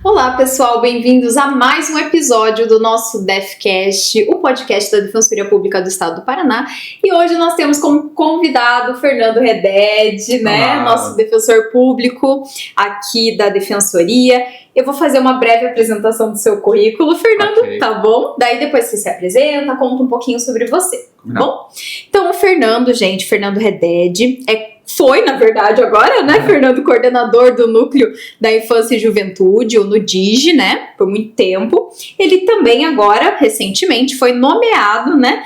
Olá pessoal, bem-vindos a mais um episódio do nosso DefCast, o podcast da Defensoria Pública do Estado do Paraná. E hoje nós temos como convidado o Fernando Reded, né, nosso defensor público aqui da Defensoria. Eu vou fazer uma breve apresentação do seu currículo, Fernando, okay. Tá bom? Daí depois você se apresenta, conta um pouquinho sobre você, tá bom? Então o Fernando, gente, Fernando Reded, foi, na verdade, agora, né, Fernando, coordenador do Núcleo da Infância e Juventude, o NUDIGE, né, por muito tempo. Ele também agora, recentemente, foi nomeado, né,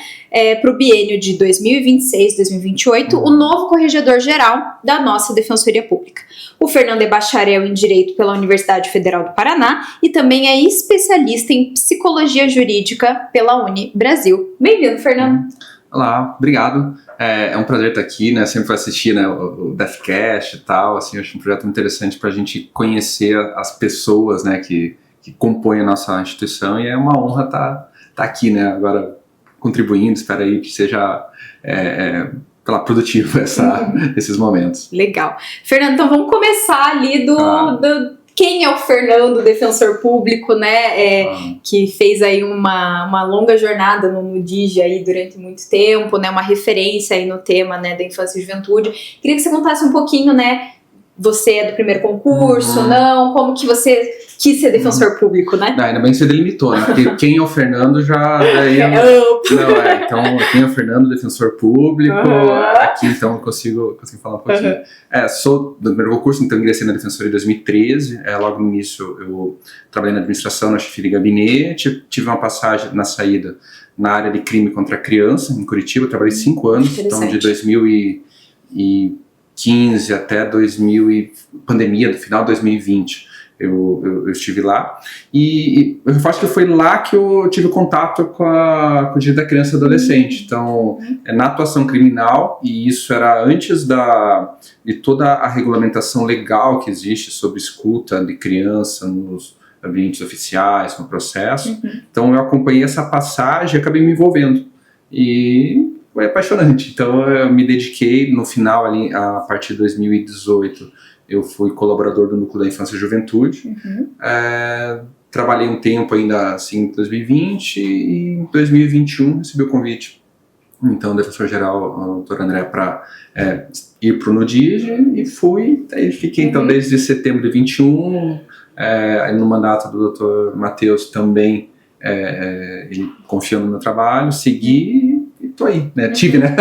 para o biênio de 2026-2028, o novo corregedor-geral da nossa Defensoria Pública. O Fernando é bacharel em Direito pela Universidade Federal do Paraná e também é especialista em Psicologia Jurídica pela Unibrasil. Bem-vindo, Fernando. Olá, obrigado. É um prazer estar aqui, né? Sempre assistir, né, o DefCast e tal. Assim, eu acho um projeto interessante para a gente conhecer as pessoas, né, que compõem a nossa instituição, e é uma honra estar aqui, né, agora contribuindo. Espero aí que seja produtivo esses momentos. Legal. Fernando, então vamos começar ali quem é o Fernando, defensor público, né, que fez aí uma longa jornada no NUDIGE aí durante muito tempo, né, uma referência aí no tema, né, da infância e juventude. Queria que você contasse um pouquinho, né, você é do primeiro concurso, não? Como que você quis ser defensor público, né? Ainda bem que você delimitou, né? Porque quem é o Fernando já... Então, quem é o Fernando, defensor público, aqui então eu consigo falar um pouquinho. Sou do primeiro concurso, então ingressei na Defensoria em 2013, logo no início eu trabalhei na administração, na chefia de gabinete, tive uma passagem na saída na área de crime contra a criança, em Curitiba, eu trabalhei 5 anos, então de 2015 até pandemia, do final de 2020. Eu estive lá e eu acho que foi lá que eu tive contato com o direito da criança e adolescente. Então, na atuação criminal, e isso era antes de toda a regulamentação legal que existe sobre escuta de criança nos ambientes oficiais, no processo. Então, eu acompanhei essa passagem e acabei me envolvendo. E foi apaixonante. Então, eu me dediquei no final, ali, a partir de 2018, eu fui colaborador do Núcleo da Infância e Juventude. Trabalhei um tempo ainda assim em 2020 e em 2021 recebi o convite, então, do defensor-geral, o doutor André, para ir para o NUDIGE, e fui. Aí fiquei então desde setembro de 21, no mandato do doutor Matheus também, ele confiou no meu trabalho, segui. Tô aí, né? Tive, né?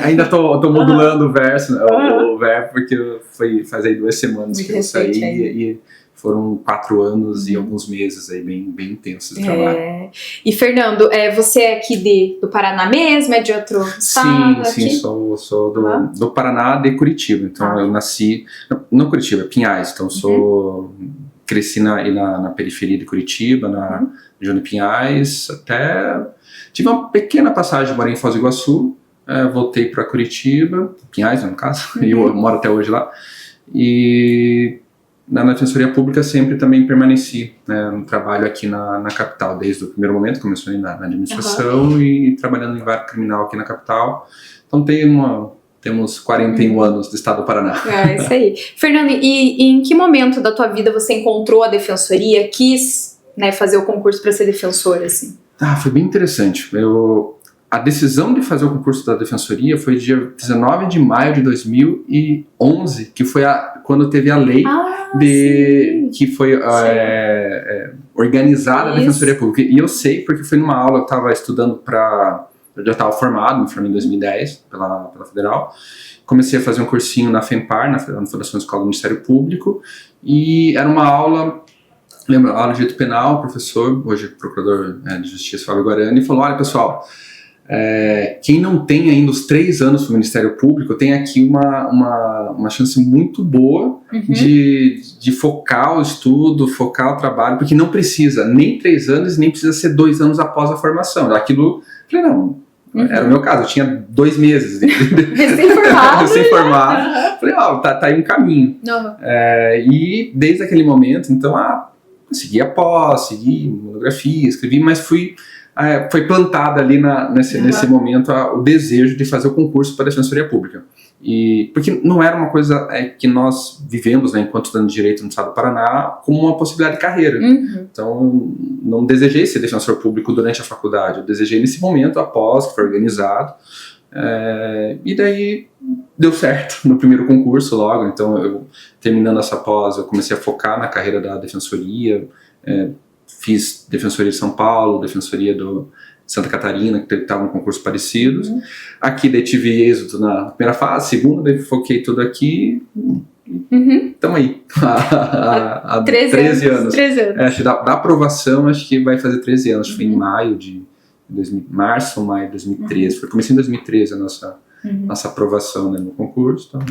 Ainda tô modulando o verso, né? O verbo, porque faz aí 2 semanas que eu saí e foram 4 anos e alguns meses aí bem intensos de trabalho. E Fernando, você é aqui do Paraná mesmo? É de outro estado? Sim, sou do Paraná, de Curitiba. Então eu nasci, não Curitiba, Pinhais, então cresci na periferia de Curitiba, na região de Pinhais, até tive uma pequena passagem, morei em Foz do Iguaçu, voltei para Curitiba, Pinhais no caso, e eu moro até hoje lá, e na Defensoria Pública sempre também permaneci, né, no trabalho aqui na capital, desde o primeiro momento, começou na administração e trabalhando em vara criminal aqui na capital. Então temos 41 anos do estado do Paraná. Isso aí. Fernando, e em que momento da tua vida você encontrou a defensoria, quis, né, fazer o concurso para ser defensor, assim? Foi bem interessante. A decisão de fazer o concurso da defensoria foi dia 19 de maio de 2011, que foi quando teve a lei que foi organizada a Defensoria Pública. E eu sei, porque foi numa aula que eu estava estudando eu já estava formado, me formei em 2010 pela Federal. Comecei a fazer um cursinho na FEMPAR, na Fundação Escola do Ministério Público, e era uma aula, lembra, aula de direito penal, o professor, hoje procurador de Justiça, Fábio Guarani, falou: olha pessoal, quem não tem ainda os 3 anos no Ministério Público tem aqui uma chance muito boa de focar o estudo, focar o trabalho, porque não precisa nem 3 anos, nem precisa ser 2 anos após a formação. Aquilo, falei, não, era o meu caso, eu tinha 2 meses recém-formado. Falei, tá aí um caminho. E desde aquele momento, então, segui a pós, segui monografia, escrevi, mas foi plantada ali nesse momento o desejo de fazer o concurso para a Defensoria Pública. E, porque não era uma coisa que nós vivemos, né, enquanto estudando direito no estado do Paraná, como uma possibilidade de carreira. Então, eu não desejei ser defensor público durante a faculdade, eu desejei nesse momento, após, que foi organizado. E daí deu certo no primeiro concurso logo. Então, eu, terminando essa pós, eu comecei a focar na carreira da defensoria. Fiz defensoria de São Paulo, defensoria do Santa Catarina, que estavam concursos parecidos. Aqui daí tive êxito na primeira fase, segunda, daí foquei tudo aqui. Estamos aí há 13 anos. 13 anos. Acho que da aprovação, acho que vai fazer 13 anos. Foi em maio de março ou maio de 2013. Foi comecei em 2013 a nossa aprovação, né, no concurso. Então,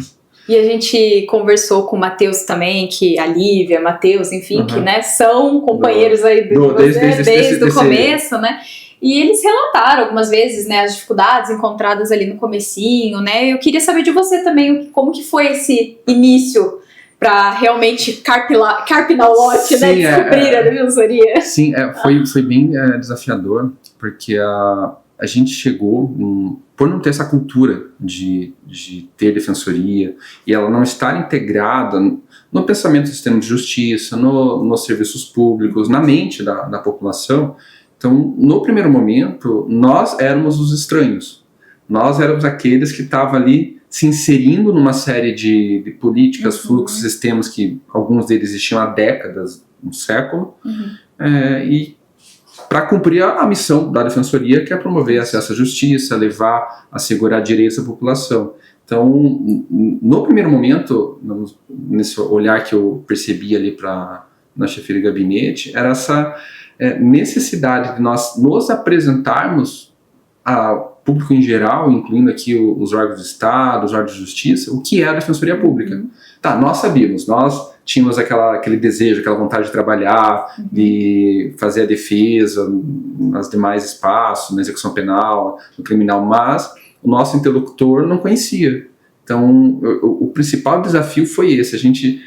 e a gente conversou com o Matheus também, que a Lívia, Matheus, enfim, que, né, são companheiros aí desde o começo, né? E eles relataram algumas vezes, né, as dificuldades encontradas ali no comecinho, né? Eu queria saber de você também, como que foi esse início para realmente carpinar o lote, né? Descobrir a defensoria. Sim, foi bem desafiador, porque a gente chegou, por não ter essa cultura de ter defensoria e ela não estar integrada no pensamento do sistema de justiça, nos serviços públicos, na mente da população. Então, no primeiro momento, nós éramos os estranhos. Nós éramos aqueles que estavam ali se inserindo numa série de políticas, fluxos, sistemas que alguns deles existiam há décadas, um século, e para cumprir a missão da defensoria, que é promover acesso à justiça, levar, assegurar direitos da população. Então, no primeiro momento, nesse olhar que eu percebi ali na chefia de gabinete, era essa necessidade de nós nos apresentarmos ao público em geral, incluindo aqui os órgãos do Estado, os órgãos de justiça, o que é a defensoria pública. Tá, nós sabíamos, nós tínhamos aquele desejo, aquela vontade de trabalhar, de fazer a defesa nos demais espaços, na execução penal, no criminal, mas o nosso interlocutor não conhecia. Então, o principal desafio foi esse, a gente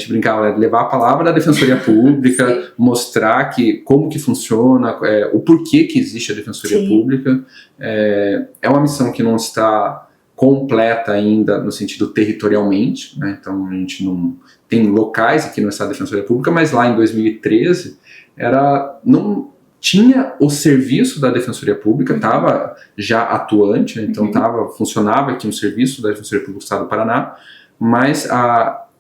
brincava, levar a palavra da defensoria pública, mostrar como que funciona, o porquê que existe a defensoria pública. É uma missão que não está completa ainda no sentido territorialmente, né? Então a gente não tem locais aqui no estado da defensoria pública, mas lá em 2013 não tinha o serviço da defensoria pública, estava já atuante, né? Então funcionava aqui um serviço da defensoria pública do estado do Paraná, mas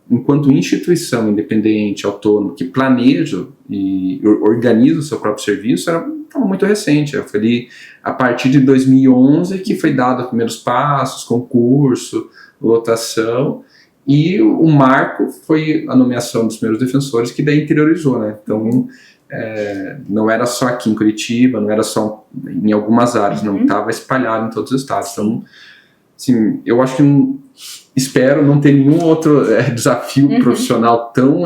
enquanto instituição independente, autônoma, que planeja e organiza o seu próprio serviço, era muito recente. Foi ali, a partir de 2011 que foi dado os primeiros passos, concurso, lotação, e o marco foi a nomeação dos primeiros defensores, que daí interiorizou, né? Então, não era só aqui em Curitiba, não era só em algumas áreas, não estava espalhado em todos os estados. Então, assim, eu acho que espero não ter nenhum outro desafio profissional tão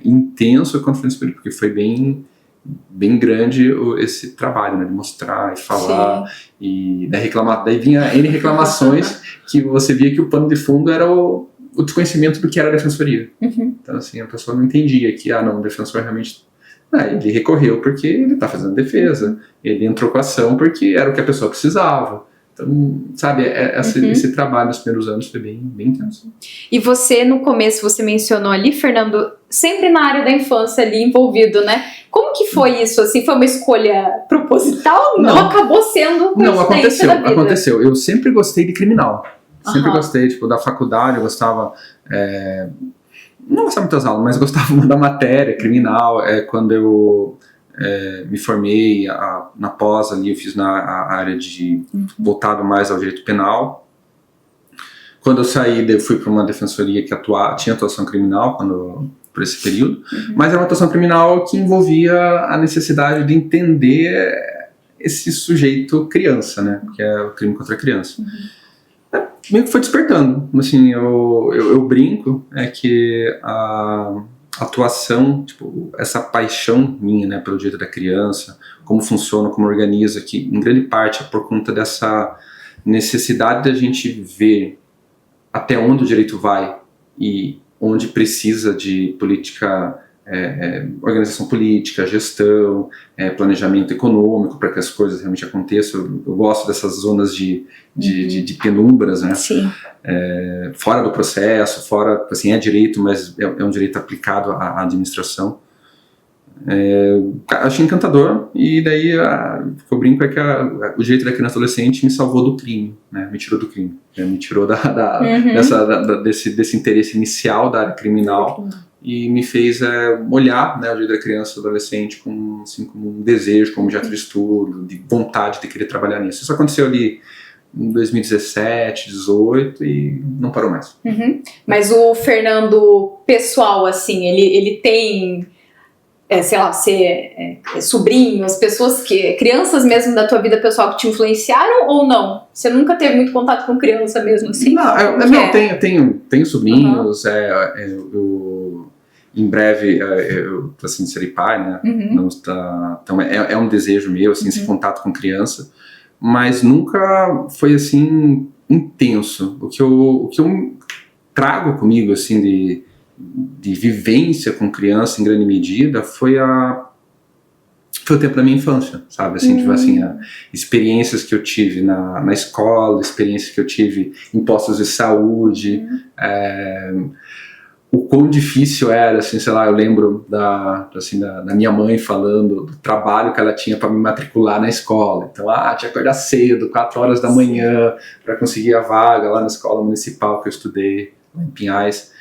intenso quanto foi nesse, porque foi bem grande esse trabalho, né, de mostrar e falar e reclamar. Daí vinha N reclamações que você via que o pano de fundo era o desconhecimento do que era a defensoria. Então, assim, a pessoa não entendia que, o defensor realmente... ele recorreu porque ele está fazendo defesa, ele entrou com a ação porque era o que a pessoa precisava. Então, sabe, esse trabalho nos primeiros anos foi bem intenso. E você, no começo, você mencionou ali, Fernando, sempre na área da infância ali envolvido, né? Como que foi isso? Assim, foi uma escolha proposital? Não, acabou sendo coincidência da vida? Aconteceu. Eu sempre gostei de criminal. Sempre gostei, da faculdade, eu gostava... não gostava muitas aulas, mas gostava da matéria criminal. Quando eu... me formei na pós ali, eu fiz na área voltado mais ao direito penal. Quando eu saí, eu fui para uma defensoria que tinha atuação criminal por esse período, mas era uma atuação criminal que envolvia a necessidade de entender esse sujeito criança, né, que é o crime contra a criança. Meio que foi despertando, assim, eu brinco, que a atuação, essa paixão minha, né, pelo direito da criança, como funciona, como organiza, que em grande parte é por conta dessa necessidade da gente ver até onde o direito vai e onde precisa de política organização política, gestão, planejamento econômico, para que as coisas realmente aconteçam. Eu gosto dessas zonas de penumbras, né? Sim. Fora do processo, fora, assim, é direito, mas é um direito aplicado à administração. Achei encantador, e daí o que eu brinco é que o direito da criança e adolescente me salvou do crime, né? Me tirou do crime, me tirou desse interesse inicial da área criminal, e me fez olhar, né, o direito da criança e adolescente como um desejo, como objeto de estudo, de vontade de querer trabalhar nisso. Isso aconteceu ali em 2017, 2018 e não parou mais. Mas o Fernando pessoal, assim, ele tem... sei lá, sobrinhos, pessoas crianças mesmo da tua vida pessoal que te influenciaram ou não? Você nunca teve muito contato com criança mesmo assim? Não, tenho sobrinhos, em breve eu assim, serei pai, né? Então é um desejo meu, assim, esse contato com criança, mas nunca foi assim intenso. O que eu trago comigo, assim, de vivência com criança em grande medida foi o tempo da minha infância, sabe, assim, tipo assim, experiências que eu tive na escola, experiências que eu tive em postos de saúde, o quão difícil era, assim, sei lá, eu lembro da minha mãe falando do trabalho que ela tinha para me matricular na escola. Então, tinha que acordar cedo, 4 horas da manhã, para conseguir a vaga lá na escola municipal que eu estudei, lá em Pinhais.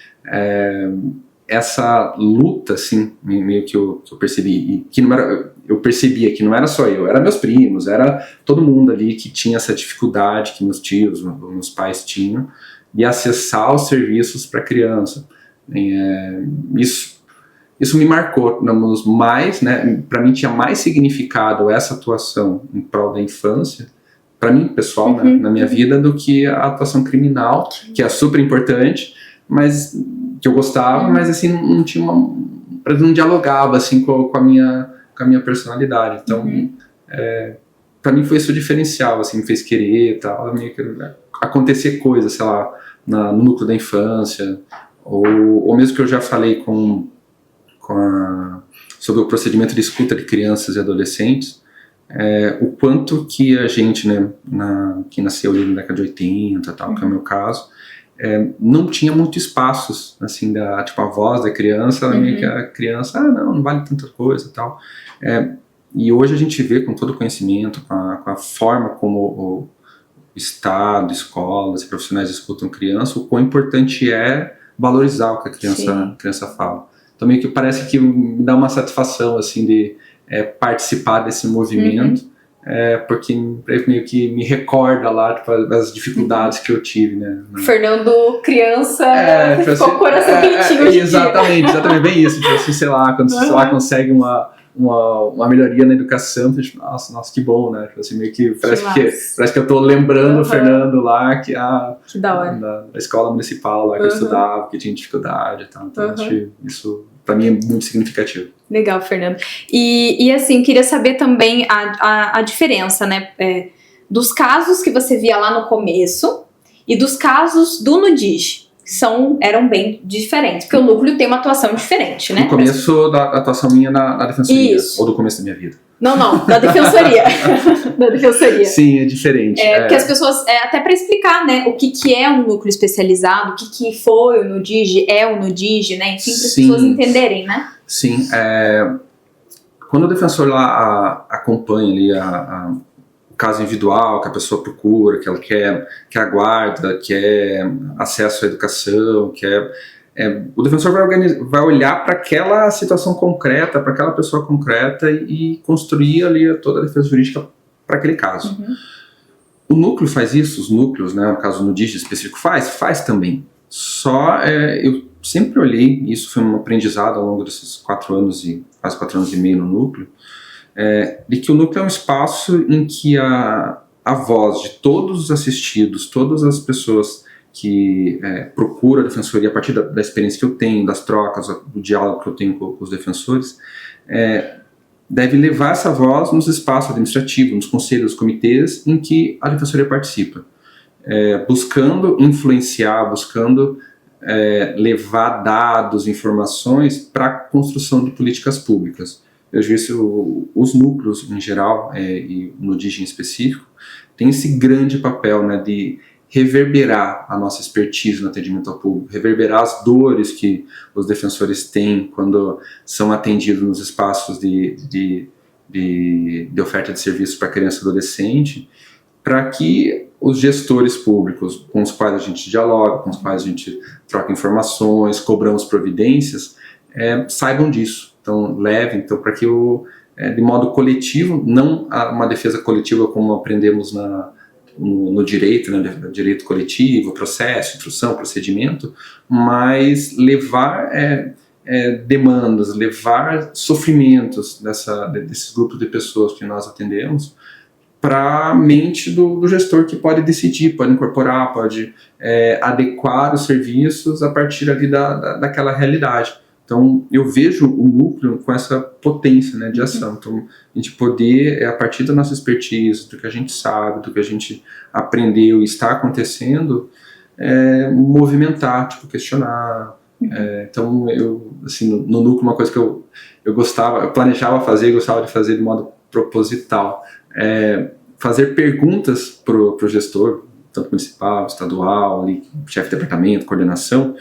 Essa luta, assim, meio que eu percebi, e que não era, eu percebia que não era só eu, era meus primos, era todo mundo ali que tinha essa dificuldade que meus tios, meus pais tinham, de acessar os serviços para criança. Isso me marcou, mais, né, para mim tinha mais significado essa atuação em prol da infância, para mim, pessoal, né, na minha vida, do que a atuação criminal, que é super importante, mas que eu gostava, mas assim não tinha não dialogava assim com a minha personalidade. Então, para mim foi isso o diferencial, assim, me fez querer e tal, meio que acontecer coisas, sei lá, no núcleo da infância, ou mesmo que eu já falei sobre o procedimento de escuta de crianças e adolescentes, o quanto que a gente, né, que nasceu ali na década de 80, tal, que é o meu caso, não tinha muito espaços, assim, tipo, a voz da criança, meio que a criança, não vale tanta coisa e tal. E hoje a gente vê com todo o conhecimento, com a forma como o Estado, escolas e profissionais escutam criança, o quão importante é valorizar o que a criança fala. Então meio que parece que me dá uma satisfação, assim, de participar desse movimento, porque meio que me recorda lá, tipo, as dificuldades que eu tive, né? Fernando, criança, ficou assim, com o coração quentinho hoje em exatamente, bem isso. Tipo assim, sei lá, quando você consegue uma melhoria na educação, tipo, nossa, que bom, né? Tipo assim, meio que parece que eu tô lembrando o Fernando lá, que da hora. Da escola municipal lá que eu estudava, que tinha dificuldade e tal. Então, acho que isso, pra mim, é muito significativo. Legal, Fernando. E assim, queria saber também a diferença, né, dos casos que você via lá no começo e dos casos do Nudige. Eram bem diferentes, porque o núcleo tem uma atuação diferente, né? No começo da atuação minha na defensoria, Isso. ou do começo da minha vida? Não, da defensoria. Da defensoria. Sim, é diferente. Porque as pessoas, até para explicar, né, o que é um núcleo especializado, o que foi o Nudige, o Nudige, né, enfim, para as pessoas entenderem, né? Sim, quando o defensor lá acompanha ali o caso individual que a pessoa procura, que ela quer aguarda, quer acesso à educação, o defensor vai olhar para aquela situação concreta, para aquela pessoa concreta e construir ali toda a defesa jurídica para aquele caso. O núcleo faz isso, os núcleos, né, no caso no Nudige específico, faz também. Só eu sempre olhei, e isso foi um aprendizado ao longo desses 4 anos e quase 4 anos e meio no núcleo, de que o núcleo é um espaço em que a voz de todos os assistidos, todas as pessoas que procuram a defensoria a partir da experiência que eu tenho, das trocas, do diálogo que eu tenho com os defensores, deve levar essa voz nos espaços administrativos, nos conselhos, nos comitês em que a defensoria participa, buscando influenciar, buscando levar dados, informações para a construção de políticas públicas. Eu vejo isso, os núcleos em geral, e no DIGI em específico, tem esse grande papel, né, de reverberar a nossa expertise no atendimento ao público, reverberar as dores que os defensores têm quando são atendidos nos espaços de oferta de serviços para criança e adolescente, para que os gestores públicos com os quais a gente dialoga, com os quais a gente troca informações, cobramos providências, saibam disso. Então, para que de modo coletivo, não uma defesa coletiva como aprendemos no direito, né, direito coletivo, processo, instrução, procedimento, mas levar demandas, levar sofrimentos desses grupos de pessoas que nós atendemos para a mente do gestor, que pode decidir, pode incorporar, pode adequar os serviços a partir ali daquela realidade. Então, eu vejo o núcleo com essa potência, né, de ação. Então, a gente poder, a partir da nossa expertise, do que a gente sabe, do que a gente aprendeu e está acontecendo, movimentar, questionar. Então, assim, no núcleo, uma coisa que eu planejava fazer, gostava de fazer de modo proposital, fazer perguntas para o gestor, tanto municipal, estadual, ali, chefe de departamento, coordenação,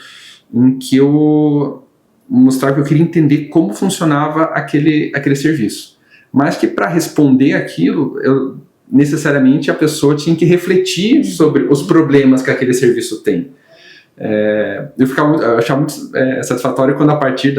em que eu mostrar que eu queria entender como funcionava aquele serviço. Mas que para responder aquilo, necessariamente a pessoa tinha que refletir sobre os problemas que aquele serviço tem. Eu achava muito satisfatório quando, a partir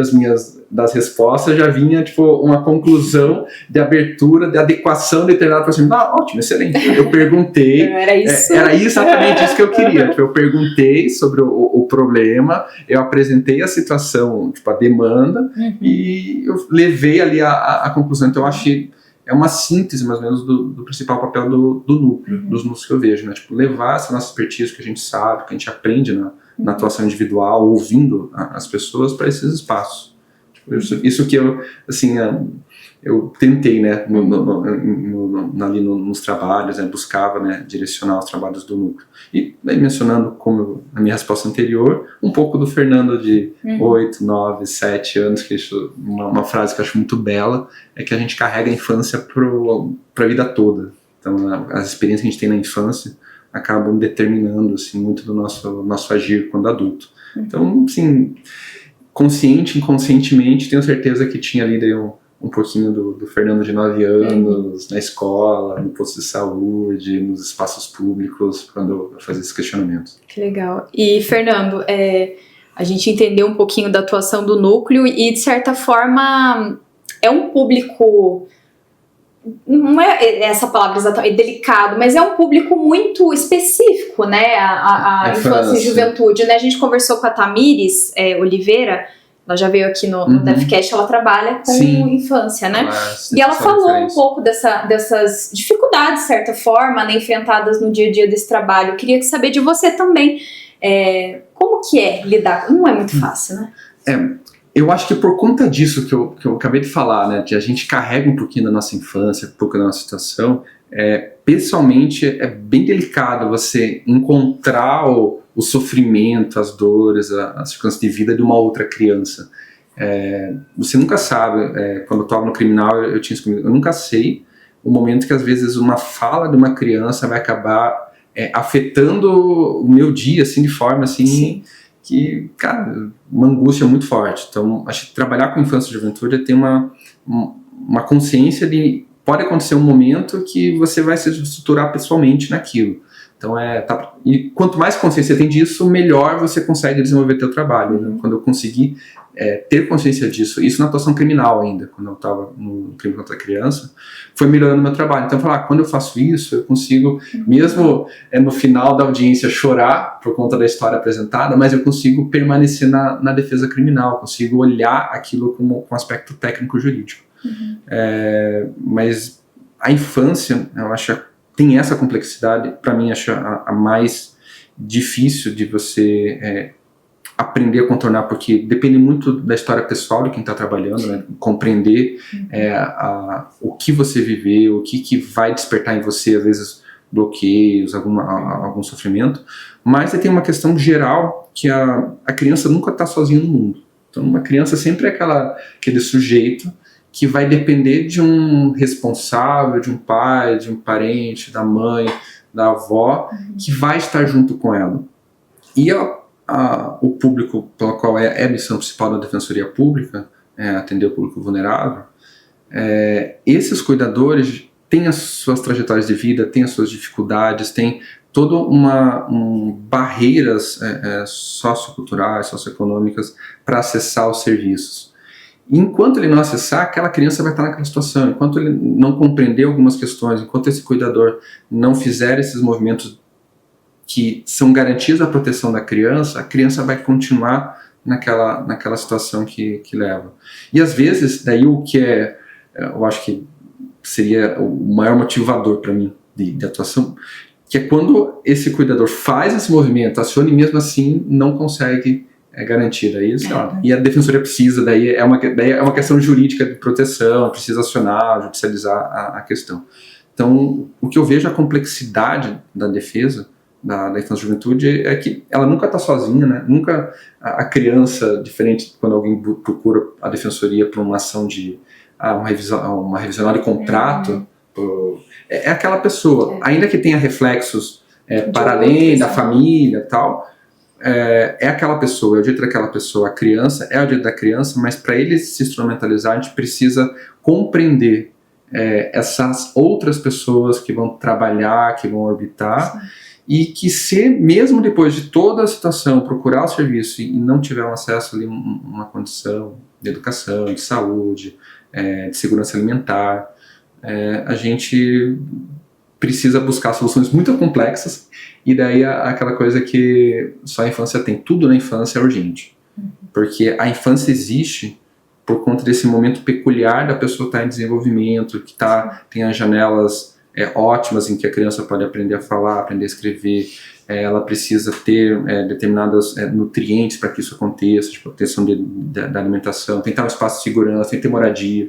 das respostas, já vinha uma conclusão de abertura, de adequação determinada para assim, ótimo, excelente. Eu perguntei, era exatamente isso que eu queria. Eu perguntei sobre o problema, eu apresentei a situação, a demanda, e eu levei ali a conclusão. Então, eu achei uma síntese, mais ou menos, do principal papel do núcleo, dos núcleos que eu vejo, né? Levar essa nossa expertise que a gente sabe, que a gente aprende na atuação individual, ouvindo as pessoas, para esses espaços. Isso que eu tentei, né, ali nos trabalhos, buscava, né, direcionar os trabalhos do núcleo. E mencionando, como na minha resposta anterior, um pouco do Fernando de 8, 9, 7 anos, que uma frase que eu acho muito bela, é que a gente carrega a infância para a vida toda. Então, as experiências que a gente tem na infância acabam determinando, assim, muito do nosso agir quando adulto. Então, assim, consciente, inconscientemente, tenho certeza que tinha ali um pouquinho do Fernando de 9 anos, na escola, no posto de saúde, nos espaços públicos, quando eu fazia esses questionamentos. Que legal. E, Fernando, a gente entendeu um pouquinho da atuação do núcleo e, de certa forma, é um público... Não é essa palavra exatamente, delicado, mas é um público muito específico, né, a infância e juventude, né? A gente conversou com a Tamires Oliveira, ela já veio aqui no DefCast, ela trabalha com infância, né? E ela falou um pouco dessas dificuldades, de certa forma, né, enfrentadas no dia a dia desse trabalho. Eu queria saber de você também, como que é lidar? Não é muito fácil, né? Eu acho que por conta disso que eu acabei de falar, né, de a gente carrega um pouquinho da nossa infância, um pouco da nossa situação, pessoalmente é bem delicado você encontrar o sofrimento, as dores, as circunstâncias de vida de uma outra criança. Você nunca sabe, quando eu estava no criminal, eu tinha isso comigo, eu nunca sei o momento que às vezes uma fala de uma criança vai acabar afetando o meu dia, assim, de forma assim... Sim. Que, cara, uma angústia muito forte. Então, acho que trabalhar com infância e juventude é ter uma consciência de... Pode acontecer um momento que você vai se estruturar pessoalmente naquilo. Então, e quanto mais consciência você tem disso, melhor você consegue desenvolver teu trabalho. Né? Quando eu consegui ter consciência disso, isso na atuação criminal ainda, quando eu estava no crime contra a criança, foi melhorando meu trabalho. Então, eu falei, quando eu faço isso, eu consigo, mesmo no final da audiência, chorar por conta da história apresentada, mas eu consigo permanecer na defesa criminal, consigo olhar aquilo com aspecto técnico-jurídico. Mas a infância, eu acho, tem essa complexidade, para mim, acho a mais difícil de você aprender a contornar, porque depende muito da história pessoal de quem está trabalhando, né? Compreender o que você viveu, o que vai despertar em você, às vezes, bloqueios, algum sofrimento, mas tem uma questão geral que a criança nunca está sozinha no mundo. Então, uma criança sempre é aquele sujeito que vai depender de um responsável, de um pai, de um parente, da mãe, da avó, que vai estar junto com ela. E o público pelo qual é a missão principal da Defensoria Pública, atender o público vulnerável, esses cuidadores têm as suas trajetórias de vida, têm as suas dificuldades, têm toda barreiras socioculturais, socioeconômicas para acessar os serviços. Enquanto ele não acessar, aquela criança vai estar naquela situação. Enquanto ele não compreender algumas questões, enquanto esse cuidador não fizer esses movimentos que são garantias da proteção da criança, a criança vai continuar naquela situação que leva. E às vezes, daí o que eu acho que seria o maior motivador para mim de atuação, que é quando esse cuidador faz esse movimento, aciona e mesmo assim não consegue garantir. Daí, sei lá, e a defensoria precisa, daí é uma questão jurídica de proteção, precisa acionar, judicializar a questão. Então, o que eu vejo a complexidade da defesa da infância e juventude é que ela nunca está sozinha, né? Nunca a criança, diferente quando alguém procura a defensoria por uma ação de uma revisão de contrato, é aquela pessoa, ainda que tenha reflexos para além da família e tal, é aquela pessoa, é o direito daquela pessoa, a criança é o direito da criança, mas para ele se instrumentalizar, a gente precisa compreender essas outras pessoas que vão trabalhar, que vão orbitar. Sim. E que se, mesmo depois de toda a situação, procurar o serviço e não tiver um acesso ali, uma condição de educação, de saúde, de segurança alimentar, a gente precisa buscar soluções muito complexas, e daí aquela coisa que só a infância tem, tudo na infância é urgente. Porque a infância existe por conta desse momento peculiar da pessoa estar em desenvolvimento, que tem as janelas ótimas em que a criança pode aprender a falar, aprender a escrever, ela precisa ter determinados nutrientes para que isso aconteça, tipo proteção da alimentação, tem que ter um espaço de segurança, tem que ter moradia.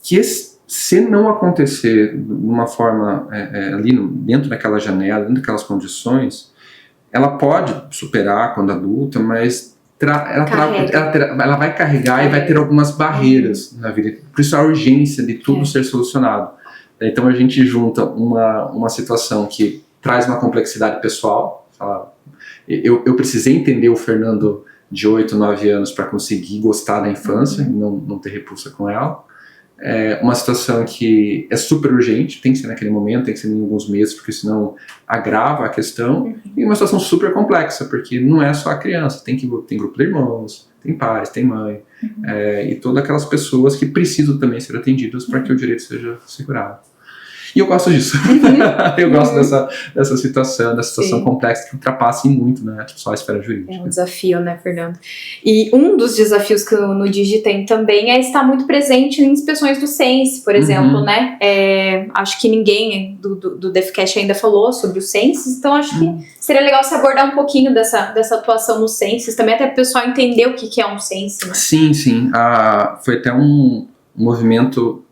Que se não acontecer de uma forma ali dentro daquela janela, dentro daquelas condições, ela pode superar quando adulta, mas ela vai carregar e vai ter algumas barreiras na vida. Por isso a urgência de tudo ser solucionado. Então a gente junta uma situação que traz uma complexidade pessoal. Eu precisei entender o Fernando de 8, 9 anos para conseguir gostar da infância e não ter repulsa com ela. Uma situação que é super urgente, tem que ser naquele momento, tem que ser em alguns meses, porque senão agrava a questão. E uma situação super complexa, porque não é só a criança, tem grupo de irmãos, tem pais, tem mãe, e todas aquelas pessoas que precisam também ser atendidas para que o direito seja assegurado. E eu gosto disso. Eu gosto dessa situação complexa que ultrapassa muito, né? Tipo, só a esfera jurídica. É um desafio, né, Fernando? E um dos desafios que o NuDigi tem também é estar muito presente em inspeções do Cense, por exemplo, né? Acho que ninguém do DefCast ainda falou sobre o Cense, então acho que seria legal se abordar um pouquinho dessa atuação no Cense, também até para o pessoal entender o que é um Cense. Né? Sim. Foi até um movimento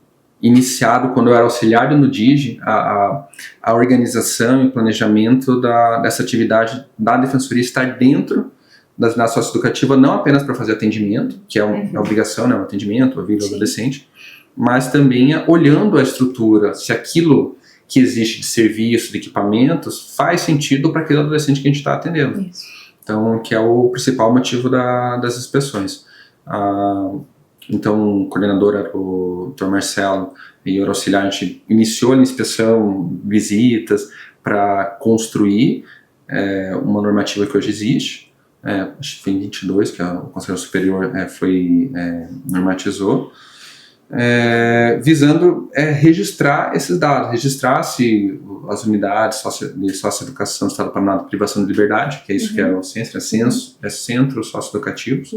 iniciado quando eu era auxiliar do NuDigi, a organização e o planejamento dessa atividade da Defensoria estar dentro das unidades socioeducativas, não apenas para fazer atendimento, que é uma obrigação, né, o atendimento, a vida do adolescente, mas também olhando a estrutura, se aquilo que existe de serviço, de equipamentos, faz sentido para aquele adolescente que a gente está atendendo. Isso. Então, que é o principal motivo das inspeções. Então, o coordenador era o Dr. Marcelo e o auxiliar, a gente iniciou a inspeção, visitas, para construir uma normativa que hoje existe. Acho que foi em 22 que o Conselho Superior normatizou, visando registrar esses dados, registrar se as unidades de socioeducação do Estado do Paraná de privação de liberdade, que é isso que é o Censo, Centros Socioeducativos,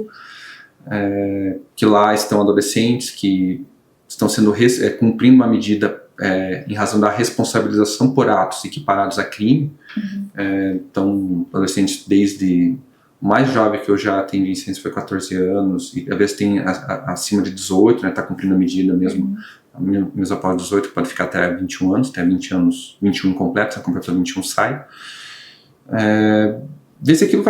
que lá estão adolescentes que estão sendo cumprindo uma medida em razão da responsabilização por atos equiparados a crime. Então, adolescentes desde o mais jovem que eu já atendi em ciência foi 14 anos, e às vezes tem acima de 18, né, tá cumprindo a medida mesmo, mesmo após 18, pode ficar até 21 anos, até 20 anos, 21 completo, se completou 21 sai. ver se aquilo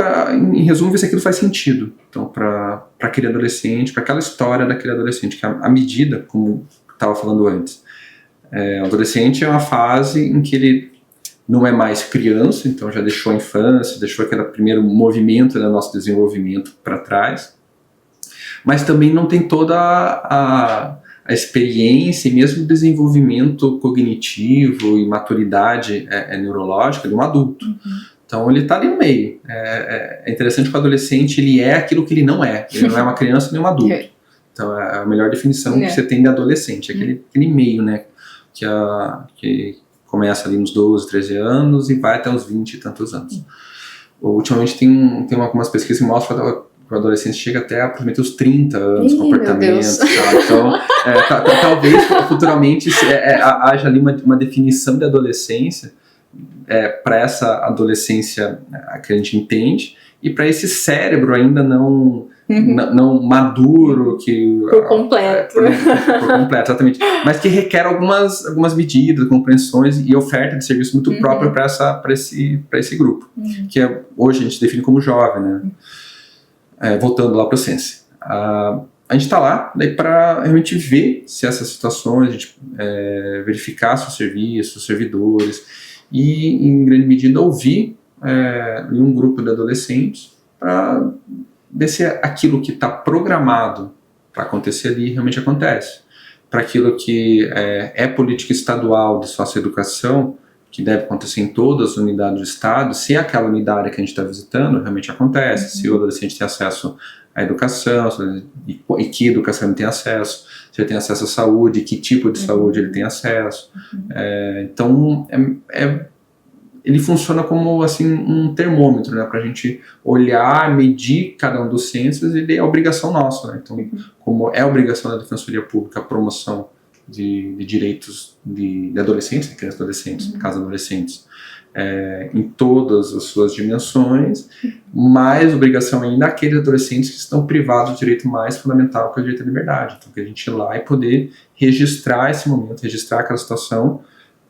em resumo, ver se aquilo faz sentido. Então, para aquele adolescente, para aquela história daquele adolescente, que a medida, como eu estava falando antes, o adolescente é uma fase em que ele não é mais criança, então já deixou a infância, deixou aquele primeiro movimento do nosso desenvolvimento para trás, mas também não tem toda a experiência e mesmo o desenvolvimento cognitivo e maturidade neurológica de um adulto. Então ele está ali no meio. É interessante que o adolescente ele é aquilo que ele não é. Ele não é uma criança nem um adulto. Então é a melhor definição que você tem de adolescente, aquele meio, né, que começa ali nos 12, 13 anos e vai até os 20 e tantos anos. Ultimamente tem algumas pesquisas que mostram que o adolescente chega até aproximadamente os 30 anos, comportamentos. Tá? Então, talvez futuramente haja ali uma definição de adolescência para essa adolescência que a gente entende e para esse cérebro ainda não maduro por completo. Por completo, exatamente. Mas que requer algumas medidas, compreensões e oferta de serviço muito própria para esse grupo, que hoje a gente define como jovem, né? Voltando lá para o Sense. A gente está lá para realmente ver se essas situações, a gente verificar seus serviços, servidores e, em grande medida, ouvir um grupo de adolescentes para ver se aquilo que está programado para acontecer ali realmente acontece. Para aquilo que é política estadual de socioeducação, que deve acontecer em todas as unidades do Estado, se aquela unidade que a gente está visitando realmente acontece, se o adolescente tem acesso à educação, e que educação ele tem acesso, se ele tem acesso à saúde, que tipo de saúde ele tem acesso. Então, ele funciona como assim, um termômetro, né, para a gente olhar, medir cada um dos censos, e é obrigação nossa. Né? Então, como é obrigação da Defensoria Pública a promoção de direitos de adolescentes, de crianças e adolescentes, no caso adolescentes, em todas as suas dimensões, mais obrigação ainda aqueles adolescentes que estão privados do direito mais fundamental, que é o direito à liberdade. Então, que a gente ir lá e poder registrar esse momento, registrar aquela situação,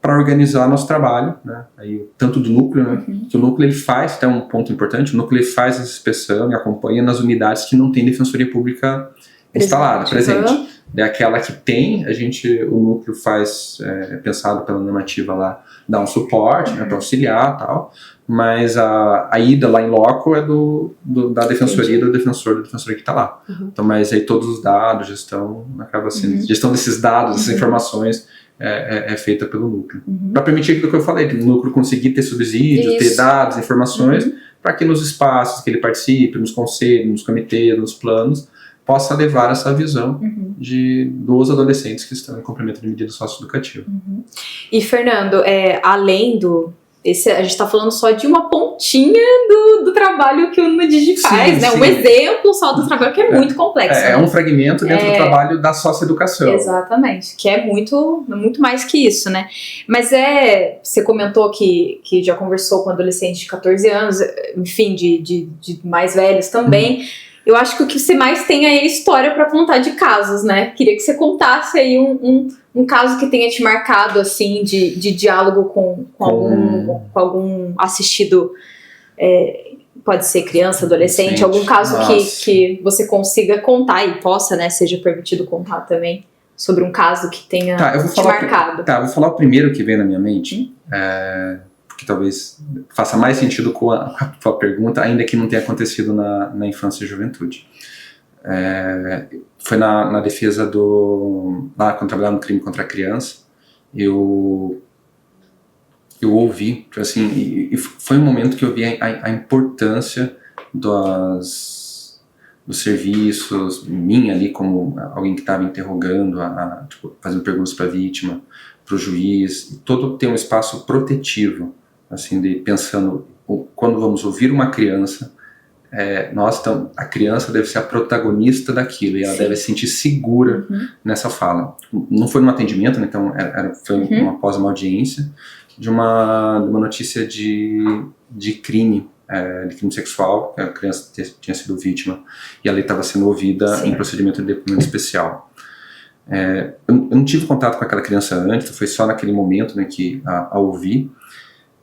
para organizar nosso trabalho, né? Aí, tanto do núcleo, né? Que o núcleo ele faz, até um ponto importante, o núcleo ele faz essa inspeção e acompanha nas unidades que não tem defensoria pública instalada, presente. Aquela que tem, o núcleo faz, pensado pela normativa lá, dá um suporte, né, para auxiliar e tal, mas a ida lá em loco é da defensoria, do defensor, da defensoria que está lá. Então, mas aí todos os dados, gestão, acaba sendo, gestão desses dados, dessas informações, é feita pelo núcleo. Para permitir aquilo que eu falei, que o núcleo conseguir ter subsídios, ter dados, informações, para que nos espaços que ele participe, nos conselhos, nos comitês, nos planos, possa levar essa visão dos adolescentes que estão em cumprimento de medida socioeducativa. E, Fernando, além a gente está falando só de uma pontinha do trabalho que o NUDIG faz, né? Um exemplo só do trabalho que é muito complexo. É um fragmento dentro do trabalho da socioeducação. Exatamente, que é muito mais que isso, né? Mas você comentou que já conversou com adolescentes de 14 anos, enfim, de mais velhos também. Eu acho que o que você mais tem aí é história para contar de casos, né? Queria que você contasse aí um caso que tenha te marcado, assim, de diálogo com algum assistido, pode ser criança, adolescente, algum caso que você consiga contar e possa, né, seja permitido contar também, sobre um caso que tenha te marcado. Eu vou falar o primeiro que vem na minha mente, que talvez faça mais sentido com a tua pergunta, ainda que não tenha acontecido na infância e juventude. Foi na defesa lá quando trabalhava no crime contra a criança, eu ouvi, assim, e foi um momento que eu vi a importância dos serviços, minha ali como alguém que estava interrogando, fazendo perguntas para a vítima, para o juiz, todo ter um espaço protetivo, assim, pensando, quando vamos ouvir uma criança, a criança deve ser a protagonista daquilo, e ela deve se sentir segura nessa fala. Não foi num atendimento, né, então foi após uma audiência, de uma notícia de crime sexual, que a criança tinha sido vítima, e ela estava sendo ouvida em procedimento de depoimento especial. Eu não tive contato com aquela criança antes, foi só naquele momento, né, que a ouvi,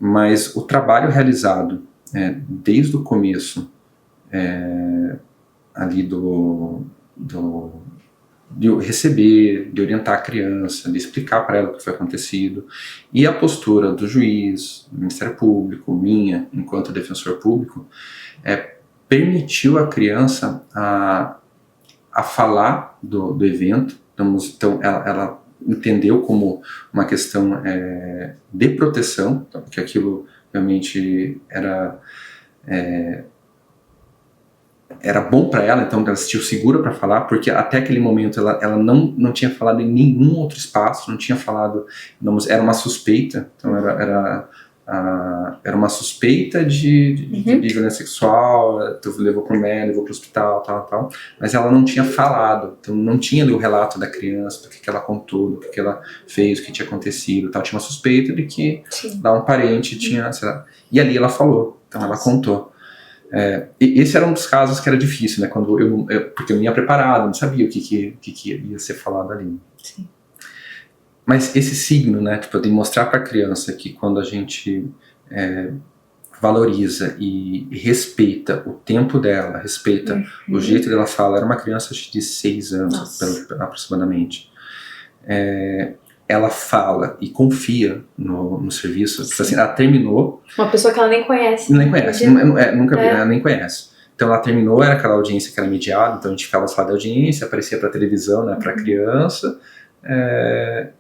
mas o trabalho realizado desde o começo, ali de receber, de orientar a criança, de explicar para ela o que foi acontecido, e a postura do juiz, do Ministério Público, minha, enquanto defensor público, permitiu a criança a falar do evento. Então ela entendeu como uma questão de proteção, então, que aquilo realmente era bom para ela, então ela se sentiu segura para falar, porque até aquele momento ela não tinha falado em nenhum outro espaço, não tinha falado, era uma suspeita, então era uma suspeita de violência sexual, então levou para o médico, levou para o hospital, tal, mas ela não tinha falado, então não tinha ali o relato da criança, do que ela contou, do que ela fez, o que tinha acontecido, tal. Tinha uma suspeita de que lá um parente tinha, sei lá, e ali ela falou, então ela contou. E esse era um dos casos que era difícil, né? Quando porque eu não ia preparado, não sabia o que ia ser falado ali. Sim. Mas esse signo, né? Tipo, de mostrar para a criança que quando a gente valoriza e respeita o tempo dela, respeita o jeito dela falar. Era uma criança de 6 anos, aproximadamente. Ela fala e confia no serviço. Tipo assim, ela terminou. Uma pessoa que ela nem conhece. Nem conhece, nunca viu, ela nem conhece. Então ela terminou, era aquela audiência que era mediada, então a gente ficava só da audiência, aparecia pra televisão, né, pra criança,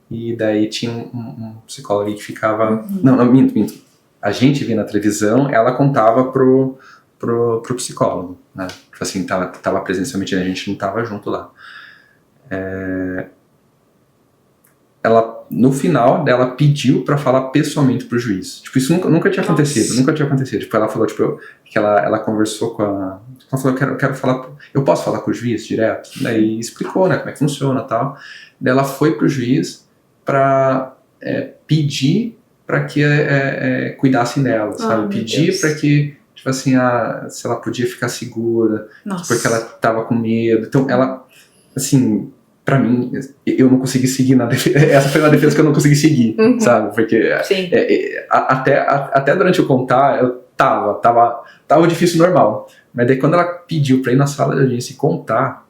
e daí tinha um psicólogo ali que ficava... Não, minto. A gente via na televisão, ela contava pro psicólogo, né, tipo assim, tava presencialmente, a gente não tava junto lá. Ela, no final dela, pediu pra falar pessoalmente pro juiz. Tipo, isso nunca tinha acontecido, nunca tinha acontecido. Tipo, ela falou, tipo, que ela conversou com a... Ela falou, eu quero falar... Eu posso falar com o juiz direto? Daí explicou, né, como é que funciona e tal. Daí ela foi pro juiz pra pedir pra que cuidassem dela, sabe? Pedir pra que, tipo assim, se ela podia ficar segura, porque ela tava com medo. Então, ela, assim... Pra mim, eu não consegui seguir na defesa. Essa foi uma defesa que eu não consegui seguir, sabe? Porque até durante o contar, eu tava difícil normal. Mas daí quando ela pediu pra ir na sala de audiência e contar,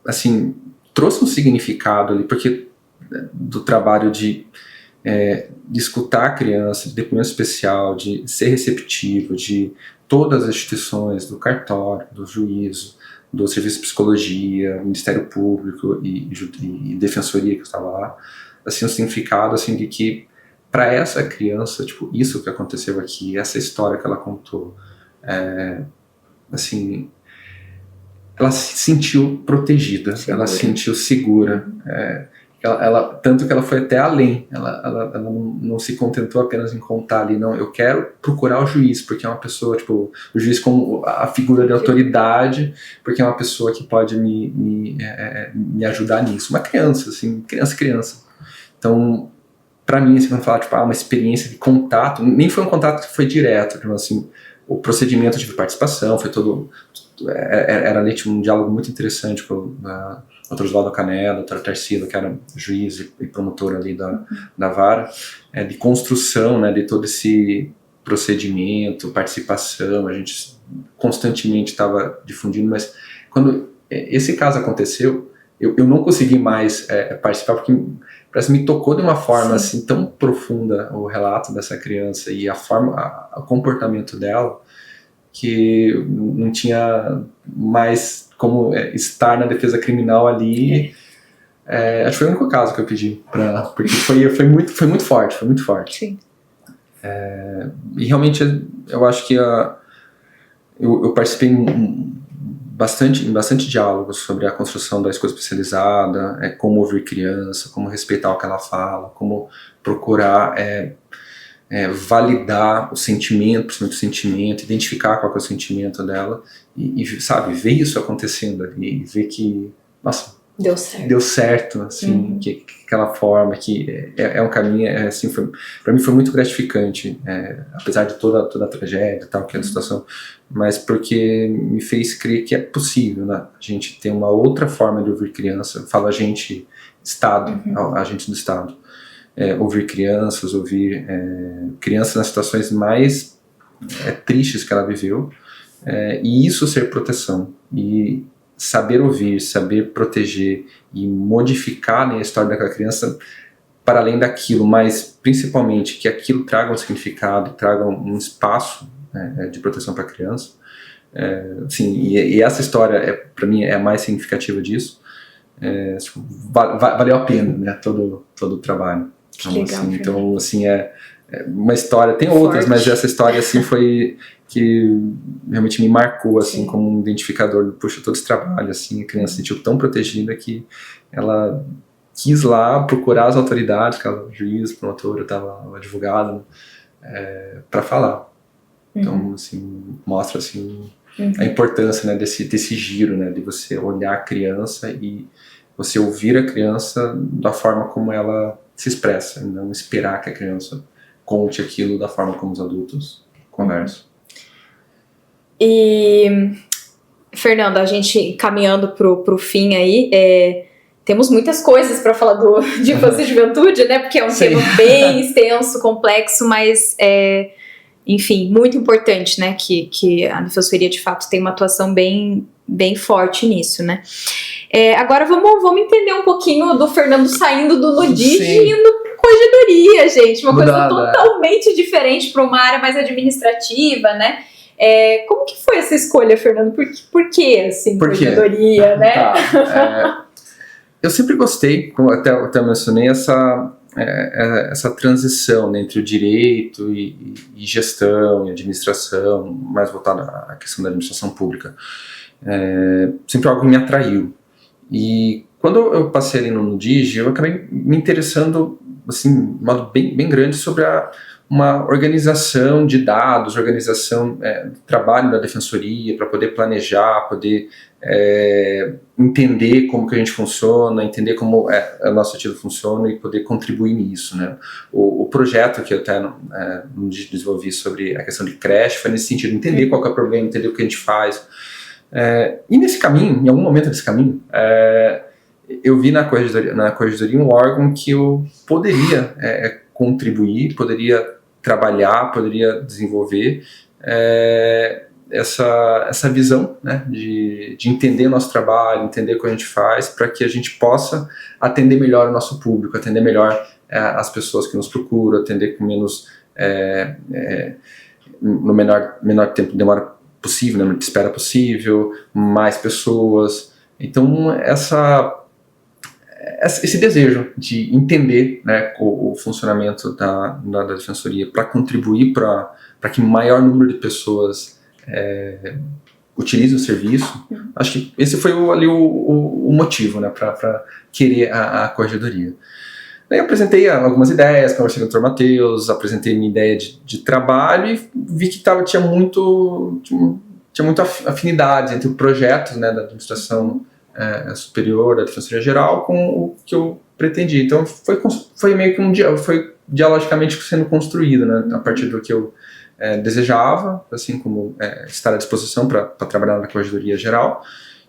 assim, trouxe um significado ali, porque do trabalho de escutar a criança, de depoimento especial, de ser receptivo, de todas as instituições, do cartório, do juízo, do Serviço de Psicologia, Ministério Público e Defensoria que eu estava lá, assim, um significado assim, de que para essa criança, tipo, isso que aconteceu aqui, essa história que ela contou, assim, ela se sentiu protegida, ela se sentiu segura, tanto que ela foi até além, ela não se contentou apenas em contar ali, não, eu quero procurar o juiz, porque é uma pessoa, tipo, o juiz como a figura de autoridade, porque é uma pessoa que pode me ajudar nisso. Uma criança, assim, criança. Então, pra mim, assim, quando falar, tipo, uma experiência de contato, nem foi um contato que foi direto, tipo, assim, o procedimento tive participação, foi todo, era ali, tipo, um diálogo muito interessante com o Dr. Oswaldo Canella, o Dr. Tarsila, que era juiz e promotor ali da vara, de construção, né, de todo esse procedimento, participação, a gente constantemente estava difundindo, mas quando esse caso aconteceu, eu não consegui mais participar, porque parece que me tocou de uma forma assim, tão profunda o relato dessa criança e o comportamento dela, que não tinha mais como estar na defesa criminal ali. Acho que foi o único caso que eu pedi, porque foi muito forte. Sim. E realmente eu acho que eu participei em bastante diálogos sobre a construção da escola especializada, como ouvir criança, como respeitar o que ela fala, como procurar validar o sentimento, principalmente o sentimento, identificar qual que é o sentimento dela e sabe, ver isso acontecendo ali, ver que, nossa, deu certo, assim, que aquela forma, que é um caminho, assim, para mim foi muito gratificante, apesar de toda a tragédia e tal, que é a situação, mas porque me fez crer que é possível, né, a gente ter uma outra forma de ouvir criança. Eu falo a gente, Estado, a gente do Estado, ouvir crianças, ouvir crianças nas situações mais tristes que ela viveu, e isso ser proteção, e saber ouvir, saber proteger e modificar, né, a história daquela criança para além daquilo, mas principalmente que aquilo traga um significado, traga um espaço, né, de proteção para a criança. Assim, e essa história, para mim, é a mais significativa disso. Tipo, valeu a pena, né, todo o trabalho. Então, legal, assim, uma história, tem outras, mas essa história assim foi que realmente me marcou assim, como um identificador. Puxa, todo esse trabalho, assim, a criança se sentiu tão protegida que ela quis lá procurar as autoridades, que o juiz, o promotor, o advogado, para falar. Então, assim, mostra assim a importância, né, desse giro, né, de você olhar a criança e você ouvir a criança da forma como ela se expressa, e não esperar que a criança conte aquilo da forma como os adultos conversam. E, Fernando, a gente caminhando pro fim aí, temos muitas coisas para falar de infância e juventude, né? Porque é um tema bem extenso, complexo, mas enfim, muito importante, né? Que a Defensoria de fato tem uma atuação bem forte nisso, né? Agora vamos entender um pouquinho do Fernando saindo do nudismo e indo para corregedoria, gente. Uma coisa totalmente diferente para uma área mais administrativa, né? Como que foi essa escolha, Fernando? Por que, assim, corregedoria, né? Eu sempre gostei, como até mencionei, essa transição, né, entre o direito e gestão e administração, mais voltada à questão da administração pública. Sempre algo que me atraiu. E quando eu passei ali no NUDIG, eu acabei me interessando, assim, de modo bem grande sobre uma organização de dados, organização do trabalho da defensoria, para poder planejar, poder entender como que a gente funciona, entender como a nossa ativa funciona e poder contribuir nisso, né? O projeto que eu até desenvolvi sobre a questão de creche foi nesse sentido, entender qual que é o problema, entender o que a gente faz. E nesse caminho, em algum momento desse caminho, eu vi na corregedoria um órgão que eu poderia contribuir, poderia trabalhar, poderia desenvolver essa visão, né, de entender o nosso trabalho, entender o que a gente faz, para que a gente possa atender melhor o nosso público, atender melhor as pessoas que nos procuram, atender com menos no menor tempo de demora possível, né, de espera possível, mais pessoas. Então esse desejo de entender, né, o funcionamento da defensoria para contribuir para que maior número de pessoas utilize o serviço, acho que esse foi o motivo, né, para querer a corregedoria. Daí eu apresentei algumas ideias, conversei com o Dr. Matheus, apresentei minha ideia de trabalho e vi que tinha muita afinidade entre o projeto, né, da administração superior, da Defensoria Geral, com o que eu pretendia. Então foi meio que foi dialogicamente sendo construído, né, a partir do que eu desejava, assim como estar à disposição para trabalhar na Corregedoria Geral,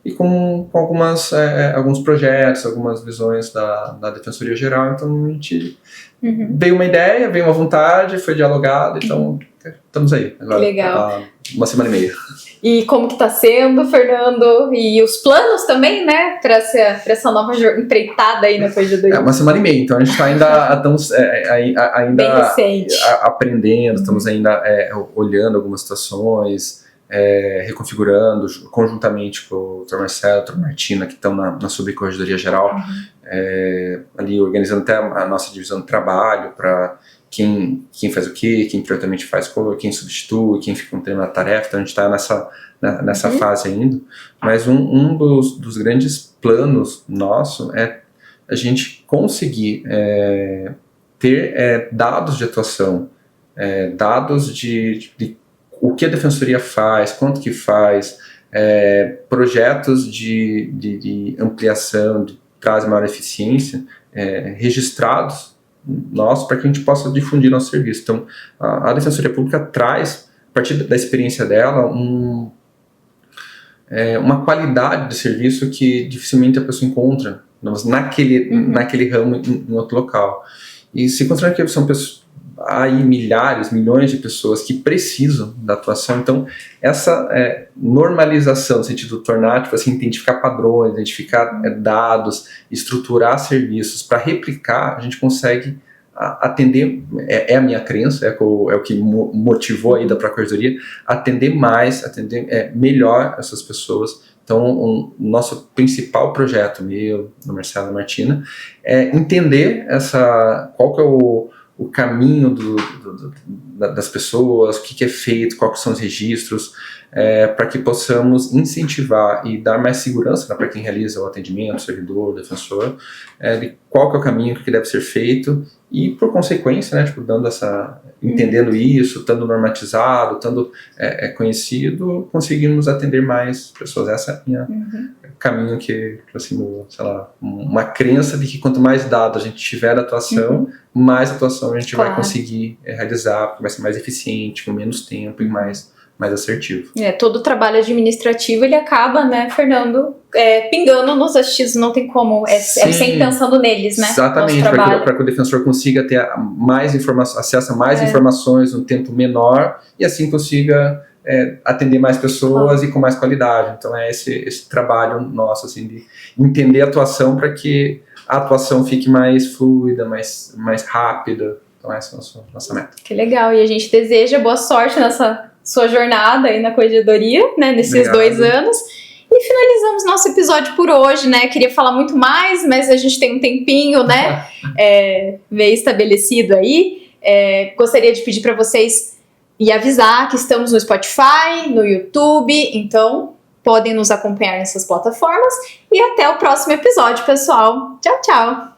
e com alguns projetos, algumas visões da Defensoria Geral. Então a gente veio uma ideia, veio uma vontade, foi dialogado, então estamos aí agora. Legal. Uma semana e meia. E como que tá sendo, Fernando? E os planos também, né, para essa nova empreitada aí na corregedoria? Uma semana e meia, então a gente está ainda bem recente, aprendendo, estamos ainda olhando algumas situações, reconfigurando conjuntamente com o Dr. Marcelo, Dr. Martina, que estão na subcorregedoria geral, ali organizando até a nossa divisão de trabalho para quem faz o quê, quem propriamente faz quem substitui, quem fica com determinada tarefa. Então a gente está nessa fase ainda, mas um dos grandes planos nosso é a gente conseguir ter dados de atuação, dados de o que a defensoria faz, quanto que faz, projetos de ampliação, de traz maior eficiência, registrados nossos, para que a gente possa difundir nosso serviço. Então, a Defensoria Pública traz, a partir da experiência dela, uma qualidade de serviço que dificilmente a pessoa encontra naquele ramo em outro local. E se considerar que são pessoas, há aí milhares, milhões de pessoas que precisam da atuação, então essa normalização, no sentido de tornar, tipo assim, identificar padrões, identificar dados, estruturar serviços para replicar, a gente consegue atender, é a minha crença, é o que motivou a ida para a corredoria, atender melhor essas pessoas. Então, o nosso principal projeto, meu, do Marcelo e Martina, é entender qual que é o caminho das pessoas, o que é feito, quais são os registros, para que possamos incentivar e dar mais segurança para quem realiza o atendimento, o servidor, o defensor, de qual que é o caminho que deve ser feito e, por consequência, né, tipo, entendendo isso, estando normatizado, estando conhecido, conseguimos atender mais pessoas. Essa é o caminho que, assim, sei lá, uma crença de que quanto mais dados a gente tiver da atuação, mais atuação a gente vai conseguir realizar, porque vai ser mais eficiente, com menos tempo e mais assertivo. Todo o trabalho administrativo, ele acaba, né, Fernando, pingando nos assistidos, não tem como, sempre pensando neles, né? Exatamente, para que o defensor consiga ter mais informações, acesso a mais informações num tempo menor e assim consiga atender mais pessoas e com mais qualidade. Então é esse trabalho nosso, assim, de entender a atuação para que a atuação fique mais fluida, mais rápida. Então essa é a nossa meta. Que legal, e a gente deseja boa sorte nessa sua jornada aí na corredoria, né, nesses 2 anos. E finalizamos nosso episódio por hoje, né? Queria falar muito mais, mas a gente tem um tempinho, né, meio estabelecido aí. Gostaria de pedir para vocês e avisar que estamos no Spotify, no YouTube, então podem nos acompanhar nessas plataformas. E até o próximo episódio, pessoal. Tchau, tchau!